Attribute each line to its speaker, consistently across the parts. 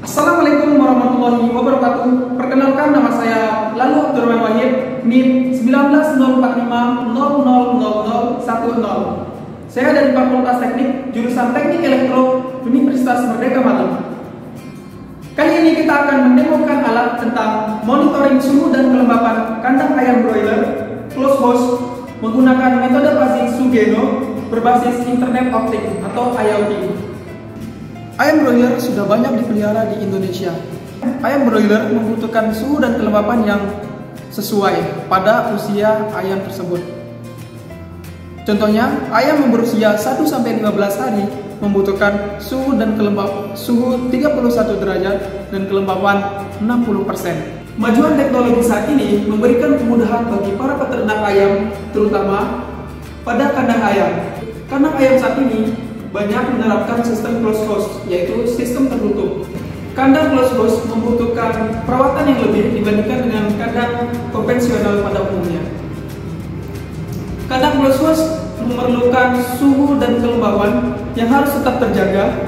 Speaker 1: Assalamualaikum warahmatullahi wabarakatuh. Perkenalkan, nama saya Lalu Abdurrahman Wahid, NIM 1905500010. Saya dari Fakultas Teknik, jurusan Teknik Elektro, Universitas Merdeka Malang. Kali ini kita akan mendemokan alat tentang monitoring suhu dan kelembapan kandang ayam broiler closed house menggunakan metode Fuzzy Sugeno berbasis Internet of Things atau IoT. Ayam broiler sudah banyak dipelihara di Indonesia. Ayam broiler membutuhkan suhu dan kelembapan yang sesuai pada usia ayam tersebut. Contohnya, ayam yang berusia 1-15 hari membutuhkan suhu 31 derajat dan kelembapan 60%. Kemajuan teknologi saat ini memberikan kemudahan bagi para peternak ayam, terutama pada kandang ayam. Kandang ayam saat ini banyak menerapkan sistem closed house, yaitu sistem tertutup. Kandang closed house membutuhkan perawatan yang lebih dibandingkan dengan kandang konvensional pada umumnya. Kandang closed house memerlukan suhu dan kelembapan yang harus tetap terjaga,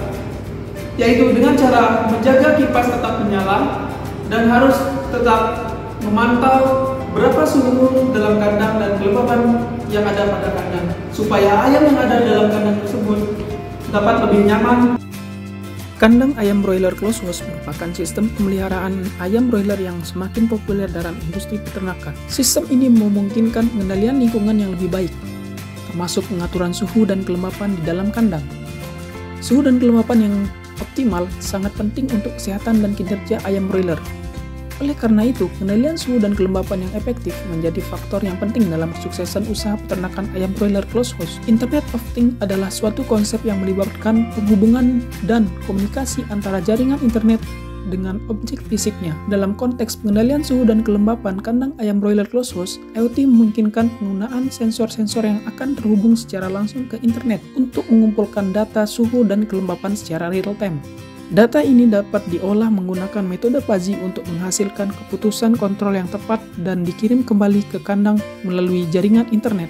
Speaker 1: yaitu dengan cara menjaga kipas tetap menyala dan harus tetap memantau berapa suhu dalam kandang dan kelembapan yang ada pada kandang, supaya ayam yang ada dalam kandang tersebut dapat lebih nyaman.
Speaker 2: Kandang ayam broiler closed house merupakan sistem pemeliharaan ayam broiler yang semakin populer dalam industri peternakan. Sistem ini memungkinkan pengendalian lingkungan yang lebih baik, termasuk pengaturan suhu dan kelembapan di dalam kandang. Suhu dan kelembapan yang optimal sangat penting untuk kesehatan dan kinerja ayam broiler. Oleh karena itu, pengendalian suhu dan kelembapan yang efektif menjadi faktor yang penting dalam kesuksesan usaha peternakan ayam broiler closed house. Internet of Things adalah suatu konsep yang melibatkan penghubungan dan komunikasi antara jaringan internet dengan objek fisiknya. Dalam konteks pengendalian suhu dan kelembapan kandang ayam broiler closed house, IoT memungkinkan penggunaan sensor-sensor yang akan terhubung secara langsung ke internet untuk mengumpulkan data suhu dan kelembapan secara real-time. Data ini dapat diolah menggunakan metode Fuzzy untuk menghasilkan keputusan kontrol yang tepat dan dikirim kembali ke kandang melalui jaringan internet.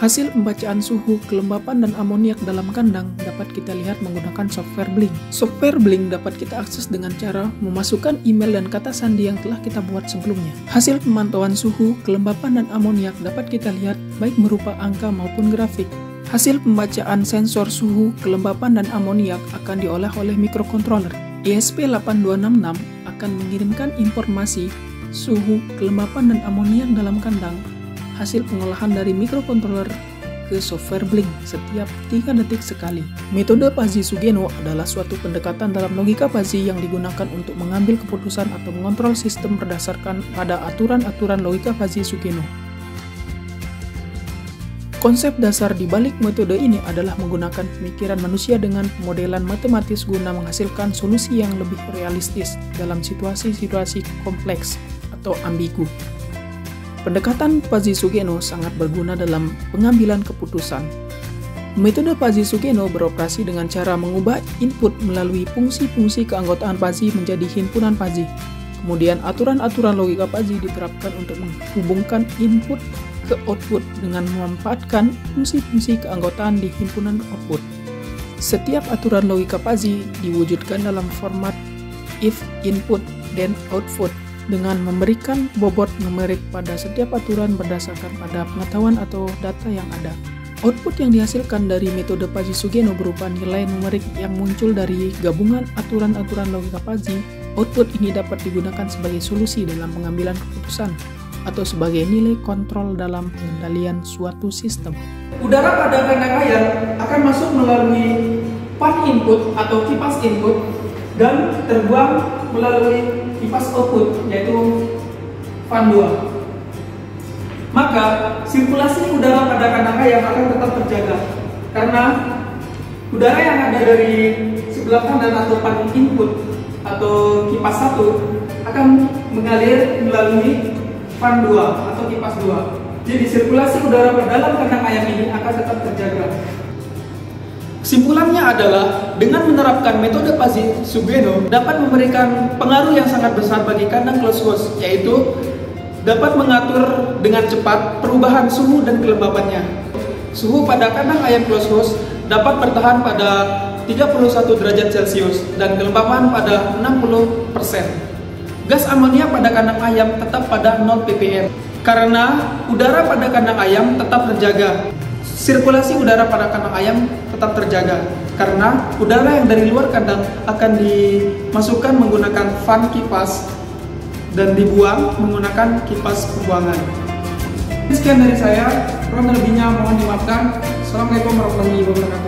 Speaker 2: Hasil pembacaan suhu, kelembapan, dan amoniak dalam kandang dapat kita lihat menggunakan software Blink. Software Blink dapat kita akses dengan cara memasukkan email dan kata sandi yang telah kita buat sebelumnya. Hasil pemantauan suhu, kelembapan, dan amoniak dapat kita lihat baik berupa angka maupun grafik. Hasil pembacaan sensor suhu, kelembapan, dan amoniak akan diolah oleh microcontroller. ESP8266 akan mengirimkan informasi suhu, kelembapan, dan amoniak dalam kandang hasil pengolahan dari microcontroller ke software Blink setiap 3 detik sekali. Metode Fuzzy Sugeno adalah suatu pendekatan dalam logika Fuzzy yang digunakan untuk mengambil keputusan atau mengontrol sistem berdasarkan pada aturan-aturan logika Fuzzy Sugeno. Konsep dasar di balik metode ini adalah menggunakan pemikiran manusia dengan modelan matematis guna menghasilkan solusi yang lebih realistis dalam situasi-situasi kompleks atau ambigu. Pendekatan Fuzzy Sugeno sangat berguna dalam pengambilan keputusan. Metode Fuzzy Sugeno beroperasi dengan cara mengubah input melalui fungsi-fungsi keanggotaan Fuzzy menjadi himpunan Fuzzy. Kemudian aturan-aturan logika Fuzzy diterapkan untuk menghubungkan input ke output dengan memanfaatkan fungsi-fungsi keanggotaan di himpunan output. Setiap aturan logika Fuzzy diwujudkan dalam format if input then output dengan memberikan bobot numerik pada setiap aturan berdasarkan pada pengetahuan atau data yang ada. Output yang dihasilkan dari metode Fuzzy Sugeno berupa nilai numerik yang muncul dari gabungan aturan-aturan logika Fuzzy. Output ini dapat digunakan sebagai solusi dalam pengambilan keputusan atau sebagai nilai kontrol dalam pengendalian suatu sistem.
Speaker 1: Udara pada kandang ayam akan masuk melalui fan input atau kipas input dan terbuang melalui kipas output, yaitu fan 2. Maka sirkulasi udara pada kandang ayam akan tetap terjaga karena udara yang ada dari sebelah kanan atau fan input atau kipas 1 akan mengalir melalui fan 2 atau kipas 2. Jadi sirkulasi udara pada dalam kandang ayam ini akan tetap terjaga. Kesimpulannya adalah dengan menerapkan metode Fuzzy Sugeno dapat memberikan pengaruh yang sangat besar bagi kandang closed house, yaitu dapat mengatur dengan cepat perubahan suhu dan kelembapannya. Suhu pada kandang ayam closed house dapat bertahan pada 31 derajat Celcius dan kelembapan pada 60%. Gas amonia pada kandang ayam tetap pada 0 ppm karena udara pada kandang ayam tetap terjaga. Sirkulasi udara pada kandang ayam tetap terjaga karena udara yang dari luar kandang akan dimasukkan menggunakan fan kipas dan dibuang menggunakan kipas pembuangan. Sekian dari saya, kurang lebihnya mohon dimaafkan. Assalamualaikum warahmatullahi wabarakatuh.